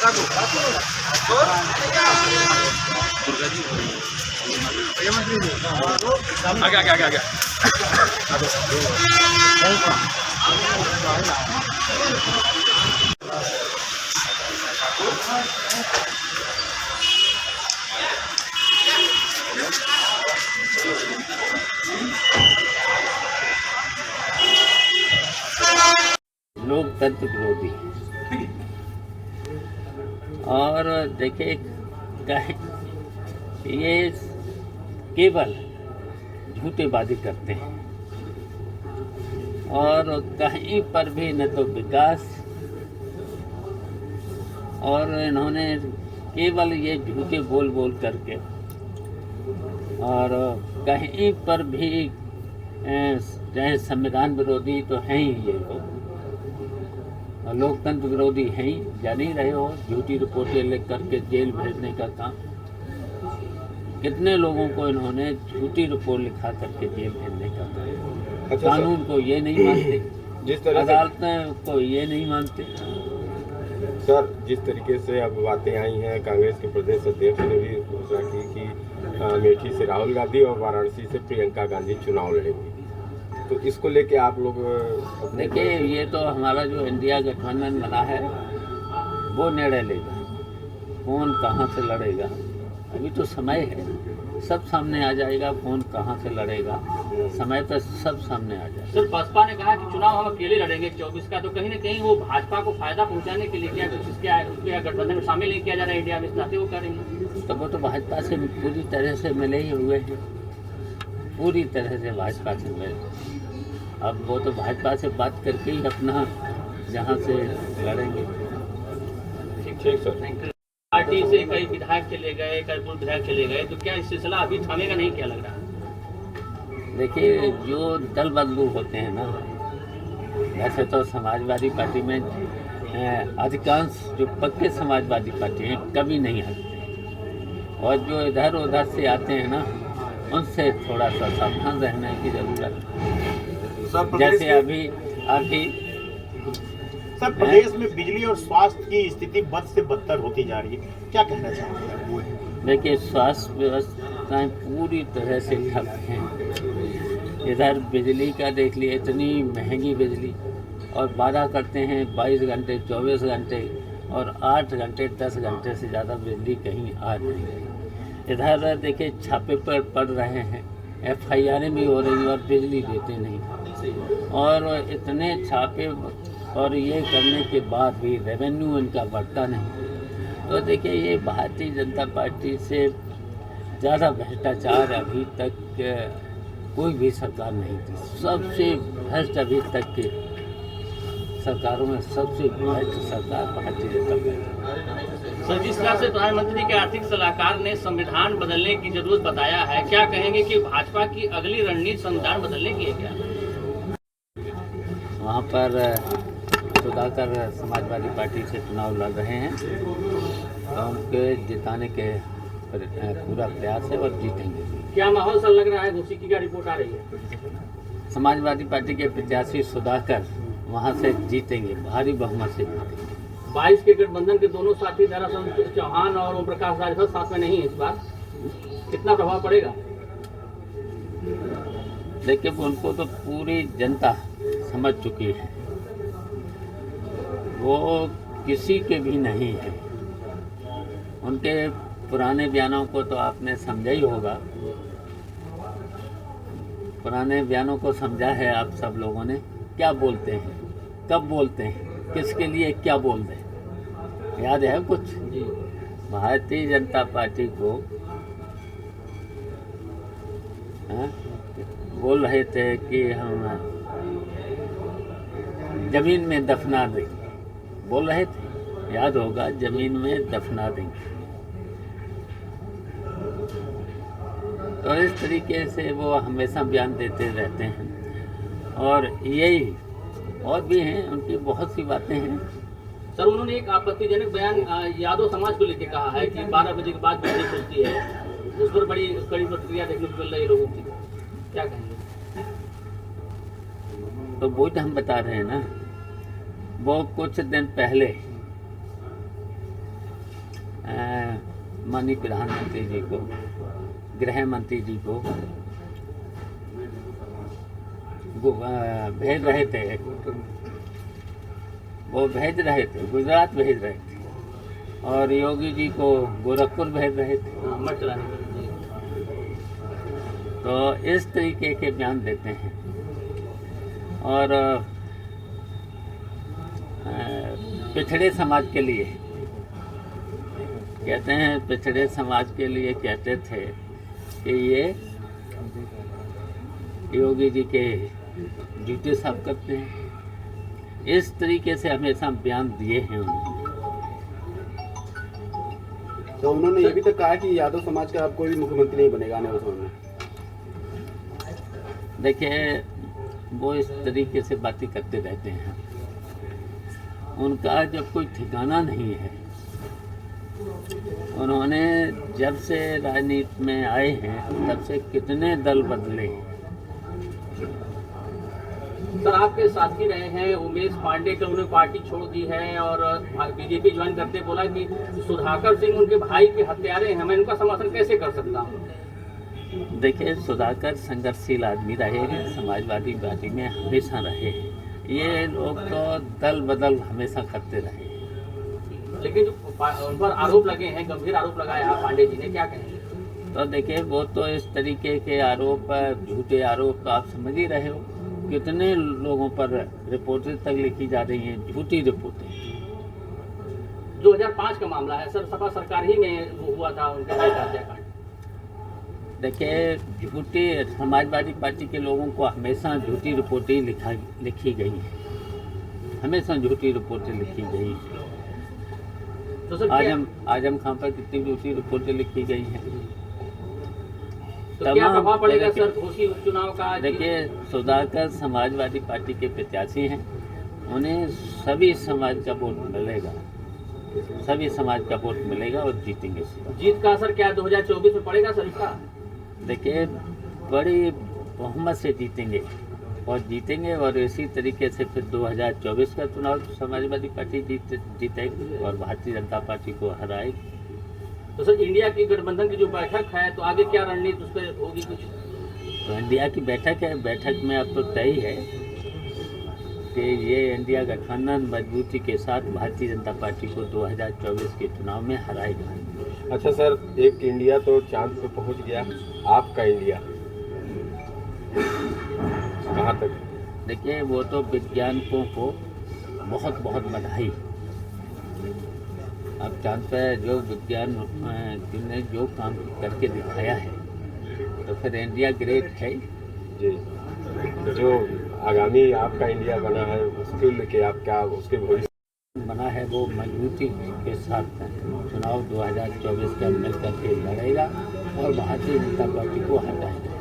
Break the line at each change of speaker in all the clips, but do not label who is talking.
आगे आगे आगे आगे
लोकतंत्र विरोधी और देखिए ये केवल झूठेबाजी करते हैं और कहीं पर भी न तो विकास, और इन्होंने केवल ये झूठे बोल बोल करके और कहीं पर भी चाहे संविधान विरोधी तो हैं ही ये लोग, और लोकतंत्र विरोधी हैं ही, जान ही रहे हो। झूठी रिपोर्टें लिख करके जेल भेजने का काम, कितने लोगों को इन्होंने झूठी रिपोर्ट लिखा करके जेल भेजने का काम।
अच्छा,
कानून को ये नहीं मानते,
जिस तरह
अदालतें को ये नहीं मानते।
सर, जिस तरीके से अब बातें आई हैं, कांग्रेस के प्रदेश अध्यक्ष ने भी घोषणा की कि अमेठी से राहुल गांधी और वाराणसी से प्रियंका गांधी चुनाव लड़ेंगी, तो इसको लेके आप लोग
देखिए, ये तो हमारा जो इंडिया गठबंधन बना है वो निर्णय लेगा कौन कहाँ से लड़ेगा। अभी तो समय है, सब सामने आ जाएगा, कौन कहाँ से लड़ेगा, समय पर सब सामने आ जाएगा।
सर, बसपा ने कहा कि चुनाव हम अकेले लड़ेंगे 24 का, तो कहीं ना कहीं वो भाजपा को फायदा पहुंचाने के लिए क्या उसके गठबंधन में शामिल नहीं किया जा रहा है इंडिया में, इस नाते वो करेंगे।
तो वो तो भाजपा से पूरी तरह से मिले ही हुए हैं, पूरी तरह से भाजपा से मिले। अब वो तो भाजपा से बात करके ही अपना जहाँ से लड़ेंगे।
ठीक सर।
पार्टी से कई विधायक चले गए, कई पूर्व विधायक चले गए, तो क्या इस सिलसिला अभी थमेगा नहीं, क्या लग रहा है?
देखिए, जो दल बदलू होते हैं ना, वैसे तो समाजवादी पार्टी में अधिकांश जो पक्के समाजवादी पार्टी हैं कभी नहीं आते, और जो इधर उधर से आते हैं ना, उनसे थोड़ा सा सावधान रहने की जरूरत है। जैसे अभी
सर, प्रदेश में बिजली और स्वास्थ्य की स्थिति बद से बदतर होती जा रही है, क्या कहना चाहते हैं वो?
देखिए, स्वास्थ्य व्यवस्थाएं पूरी तरह से ठप हैं। इधर बिजली का देख लिए, इतनी महंगी बिजली, और वादा करते हैं 22 घंटे 24 घंटे, और 8 घंटे 10 घंटे से ज़्यादा बिजली कहीं आ नहीं रही। इधर देखिए, छापे पर पड़ रहे हैं, FIR भी हो रही है और बिजली देते नहीं, और इतने छापे और ये करने के बाद भी रेवेन्यू इनका बढ़ता नहीं। तो देखिए, ये भारतीय जनता पार्टी से ज़्यादा भ्रष्टाचार अभी तक कोई भी सरकार नहीं थी। सबसे भ्रष्ट अभी तक के सरकारों में सबसे भ्रष्ट सरकार भारतीय जनता पार्टी।
सर, जिस तरह से प्रधानमंत्री के आर्थिक सलाहकार ने संविधान बदलने की जरूरत बताया है, क्या कहेंगे कि भाजपा की अगली रणनीति संविधान बदलने की है क्या?
वहाँ पर सुधाकर समाजवादी पार्टी से चुनाव लड़ रहे हैं, तो उनके जिताने के पूरा प्रयास है और जीतेंगे।
क्या माहौल सर लग रहा है? मौसीकी का रिपोर्ट आ रही है।
समाजवादी पार्टी के प्रत्याशी सुधाकर वहाँ से जीतेंगे, भारी बहुमत से जीतेंगे।
22 के गठबंधन के दोनों साथी दरअसल चौहान और ओम प्रकाश राजभर साथ में नहीं है इस बार, कितना प्रभाव पड़ेगा?
देखिए, उनको तो पूरी जनता समझ चुकी है, वो किसी के भी नहीं है। उनके पुराने बयानों को तो आपने समझा ही होगा, पुराने बयानों को समझा है आप सब लोगों ने। क्या बोलते हैं, कब बोलते हैं, किसके लिए क्या बोलते हैं, याद है कुछ? भारतीय जनता पार्टी को बोल रहे थे कि हम जमीन में दफना देंगे, बोल रहे थे, याद होगा, जमीन में दफना देंगे। तो इस तरीके से वो हमेशा बयान देते रहते हैं, और यही और भी हैं, उनकी बहुत सी बातें हैं।
सर, उन्होंने एक आपत्तिजनक बयान यादव समाज को लेकर कहा है कि 12 बजे के बाद बिजली खुलती है, उस पर बड़ी कड़ी प्रतिक्रिया देखने को मिल रही है लोगों की, क्या कहेंगे?
तो वो जो हम बता रहे हैं ना, वो कुछ दिन पहले माननीय प्रधानमंत्री जी को, गृह मंत्री जी को भेज रहे थे, वो भेज रहे थे, गुजरात भेज रहे थे, और योगी जी को गोरखपुर भेज रहे थे।
मठ चलाने के लिए।
तो इस तरीके के बयान देते हैं। और पिछड़े समाज के लिए कहते हैं, पिछड़े समाज के लिए कहते थे कि ये योगी जी के जूते साफ करते हैं। इस तरीके से हमेशा बयान दिए हैं उन्होंने।
तो उन्होंने ये भी तक कहा कि यादव समाज का अब कोई भी मुख्यमंत्री नहीं बनेगा आने वाले समय में।
देखिए, वो इस तरीके से बातें करते रहते हैं। उनका जब कोई ठिकाना नहीं है। उन्होंने जब से राजनीति में आए हैं तब से कितने दल बदले।
सर, आपके साथी रहे हैं उमेश पांडे का, उन्होंने पार्टी छोड़ दी है और बीजेपी ज्वाइन करते बोला कि सुधाकर सिंह उनके भाई के हत्यारे हैं, मैं इनका समर्थन कैसे कर सकता हूँ?
देखिए, सुधाकर संघर्षशील आदमी रहे हैं, समाजवादी पार्टी में हमेशा रहे हैं। ये लोग तो दल बदल हमेशा करते रहे।
लेकिन जो उन पर आरोप लगे हैं, गंभीर आरोप लगाया है पांडे जी ने, क्या कहेंगे?
तो देखिए, वो तो इस तरीके के आरोप, झूठे आरोप तो आप समझ ही रहे हो। कितने लोगों पर रिपोर्टें तक लिखी जा रही हैं, झूठी रिपोर्टें।
2005 का मामला है सर, सपा सरकार ही में वो हुआ था उनके भाई का हत्याकांड।
देखिए, झूठी समाजवादी पार्टी के लोगों को हमेशा झूठी रिपोर्टें लिखी गई हैं, हमेशा झूठी रिपोर्टें लिखी गई हैं।
तो सर
आजम खान पर कितनी झूठी रिपोर्टें लिखी गई हैं।
तो क्या प्रभाव पड़ेगा सर घोषी उपचुनाव का?
देखिए, सुधाकर समाजवादी पार्टी के प्रत्याशी हैं, उन्हें सभी समाज का वोट मिलेगा, सभी समाज का वोट मिलेगा और जीतेंगे।
जीत का असर क्या 2024 में पड़ेगा सर इसका?
देखिए, बड़ी बहुमत से जीतेंगे और इसी तरीके से फिर 2024 का चुनाव समाजवादी पार्टी जीतेगी और भारतीय जनता पार्टी को हराएगी।
तो सर, इंडिया की गठबंधन की जो बैठक है, तो आगे क्या रणनीति उस पर होगी कुछ?
तो इंडिया की बैठक है, बैठक में अब तो तय है कि ये इंडिया गठबंधन मजबूती के साथ भारतीय जनता पार्टी को 2024 के चुनाव में हराएगा।
अच्छा सर, एक इंडिया तो चांद पे पहुंच गया, आपका इंडिया कहाँ तक?
देखिए, वो तो वैज्ञानिकों को बहुत बहुत बधाई। अब चांद पर जो विज्ञान ने जो काम करके दिखाया है, तो फिर इंडिया ग्रेट है
जी। जो आगामी आपका इंडिया बना है, उसके लेके आप क्या उसके भविष्य
बना है, वो मजबूती के साथ चुनाव 2024 का मिल करके लड़ेगा और भारतीय जनता पार्टी को हटाएगा।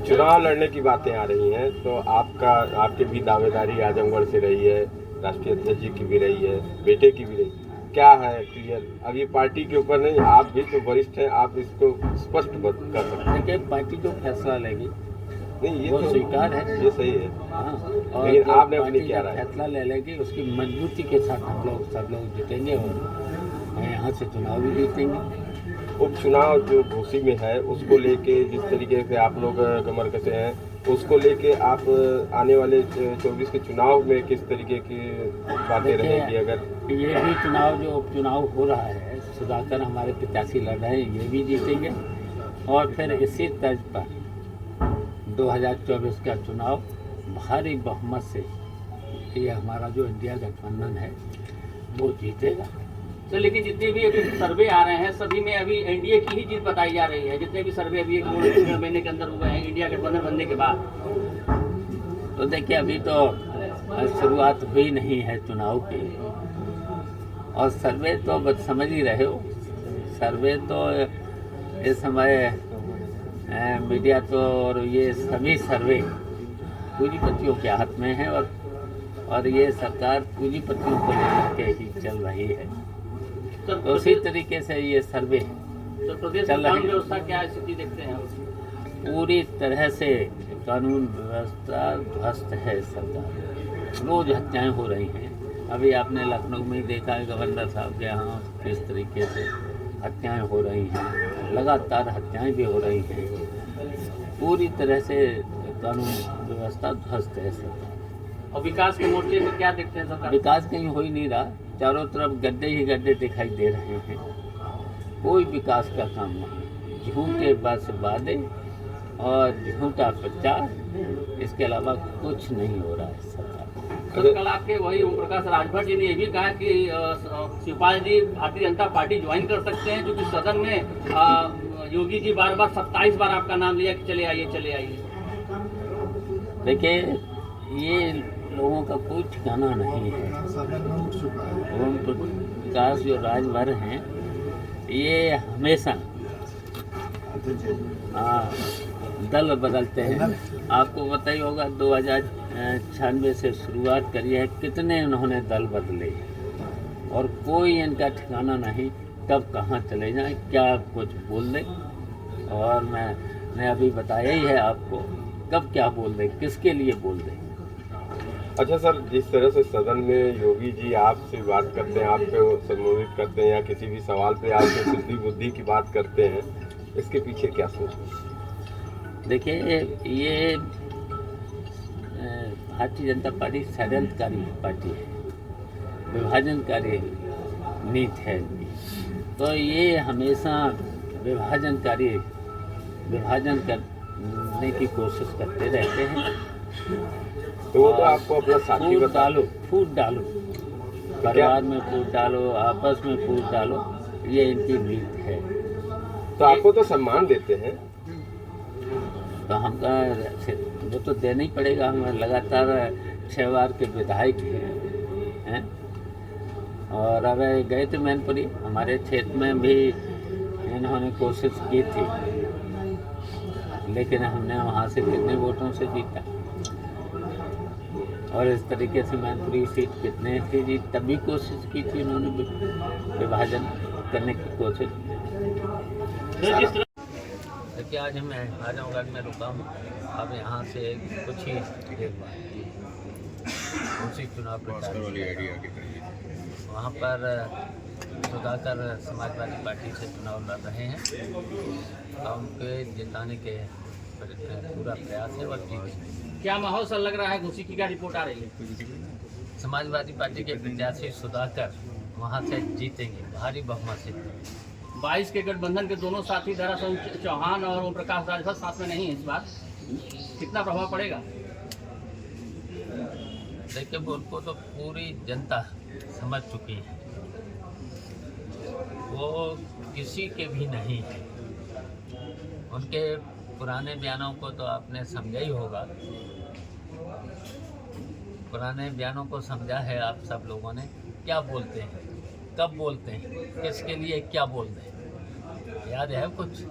चुनाव लड़ने की बातें आ रही हैं, तो आपकी भी दावेदारी आजमगढ़ से रही है, राष्ट्रीय अध्यक्ष जी की भी रही है, बेटे की भी रही, क्या है क्लियर? अब ये पार्टी के ऊपर नहीं, आप भी तो वरिष्ठ हैं, आप इसको स्पष्ट कर सकते हैं।
देखिए, पार्टी जो फैसला लेगी
नहीं, ये
वो
तो
स्वीकार है,
ये सही है।
हाँ। और
लेकिन
जो
आपने अपनी
पार्टी
क्या
जो
राय?
फैसला ले लेगी, उसकी मजबूती के साथ हम लोग सब लोग जीतेंगे और यहाँ से चुनाव भी जीतेंगे।
उपचुनाव जो घोसी में है, उसको लेके जिस तरीके से आप लोग कमर कसे हैं, उसको लेके आप आने वाले 24 के चुनाव में किस तरीके की बातें रहेंगी? अगर
ये भी चुनाव जो उपचुनाव हो रहा है, सुधाकर हमारे प्रत्याशी लड़ रहे हैं, ये भी जीतेंगे और फिर इसी तर्ज पर 2024 का चुनाव भारी बहुमत से ये हमारा जो इंडिया गठबंधन है वो जीतेगा।
सर, लेकिन जितने भी अभी सर्वे आ रहे हैं, सभी में अभी एनडीए की ही जीत बताई जा रही है। जितने भी सर्वे अभी 1 महीने के अंदर हुए हैं इंडिया गठबंधन बनने के बाद।
तो देखिए, अभी तो शुरुआत हुई नहीं है चुनाव की, और सर्वे तो बस समझ ही रहे हो। सर्वे तो इस समय मीडिया तो और ये सभी सर्वे पूंजीपतियों के हाथ में है और ये सरकार पूंजीपतियों को लेकर के ही चल रही है। तो उसी तरीके से ये सर्वे
तो प्रदेश
चल
कानून
रही है।
व्यवस्था क्या स्थिति देखते हैं?
पूरी तरह से कानून व्यवस्था ध्वस्त है। सरकार रोज हत्याएं हो रही हैं। अभी आपने लखनऊ में ही देखा है, गवर्नर साहब के यहाँ किस तरीके से हत्याएं हो रही हैं, लगातार हत्याएं भी हो रही हैं। पूरी तरह से कानून व्यवस्था ध्वस्त है सर।
और विकास के मोर्चे में क्या देखते हैं सरकार?
विकास कहीं हो ही नहीं रहा, चारों तरफ गड्ढे ही गड्ढे दिखाई दे रहे हैं। कोई विकास का काम नहीं, झूठे बस वादे और झूठा प्रचार, इसके अलावा कुछ नहीं हो रहा है सरकार।
सर कल आपके वही ओम प्रकाश राजभर जी ने ये भी कहा कि शिवपाल जी भारतीय जनता पार्टी ज्वाइन कर सकते हैं, क्योंकि सदन में योगी जी बार बार 27 बार आपका नाम लिया कि चले आइए चले आइए।
देखिए, ये लोगों का कोई ठिकाना नहीं है। ओम प्रकाश जो राजभर हैं, ये हमेशा दल बदलते हैं। आपको पता ही होगा 2096 से शुरुआत करी है, कितने उन्होंने दल बदले और कोई इनका ठिकाना नहीं, कब कहाँ चले जाएं, क्या कुछ बोल दें। और मैंने अभी बताया ही है आपको, कब क्या बोल दें, किसके लिए बोल दें।
अच्छा सर, जिस तरह से सदन में योगी जी आपसे बात करते हैं, आपको संबोधित करते हैं या किसी भी सवाल पे आपसे सिद्धि बुद्धि की बात करते हैं, इसके पीछे क्या सोच है?
देखिए, ये भारतीय जनता पार्टी षड्यंत्रकारी पार्टी है, विभाजनकारी नीति है इनकी। तो ये हमेशा विभाजन करने की कोशिश करते रहते हैं।
तो वो तो आपको अपना साथी
फूट डालो, परिवार में फूट डालो, आपस में फूट डालो, ये इनकी नीति है।
तो आपको तो सम्मान देते हैं,
तो हमका वो तो देना ही पड़ेगा। हम लगातार 6 बार के विधायक हैं और अब गए थे मैनपुरी, हमारे क्षेत्र में भी इन्होंने कोशिश की थी, लेकिन हमने वहाँ से कितने वोटों से जीता। और इस तरीके से मैनपुरी सीट कितने से जीत, तभी कोशिश की थी उन्होंने विभाजन करने की कोशिश। देखिए, आज मैं आजमगढ़ में रुका हूँ। अब यहाँ से कुछ ही देर बाद उसी चुनाव प्रचार वहाँ पर सुधाकर समाजवादी पार्टी से चुनाव लड़ रहे हैं और उनके जिताने के पूरा प्रयास है और जीत।
क्या माहौल सर लग रहा है? घुसी की क्या रिपोर्ट आ रही है?
समाजवादी पार्टी के प्रत्याशी सुधाकर वहाँ से जीतेंगे भारी बहुमत से।
22 के गठबंधन के दोनों साथी दरअसल चौहान और ओम प्रकाश राजभर साथ में नहीं है इस बार, कितना प्रभाव पड़ेगा?
देखिए, उनको तो पूरी जनता समझ चुकी है, वो किसी के भी नहीं है। उनके पुराने बयानों को तो आपने समझा ही होगा, पुराने बयानों को समझा है आप सब लोगों ने। क्या बोलते हैं, कब बोलते हैं, किसके लिए क्या बोलते हैं, याद है कुछ?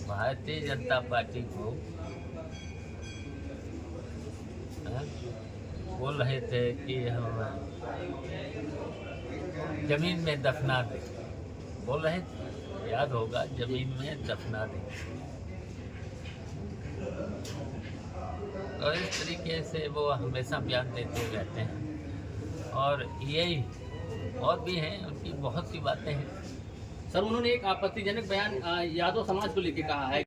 भारतीय जनता पार्टी को बोल रहे थे कि हम जमीन में दफना दें, बोल रहे थे, याद होगा, जमीन में दफना दें। और इस तरीके से वो हमेशा बयान देते रहते हैं और यही और भी हैं, उनकी बहुत सी बातें हैं।
सर, उन्होंने एक आपत्तिजनक बयान यादव समाज को लेकर कहा है।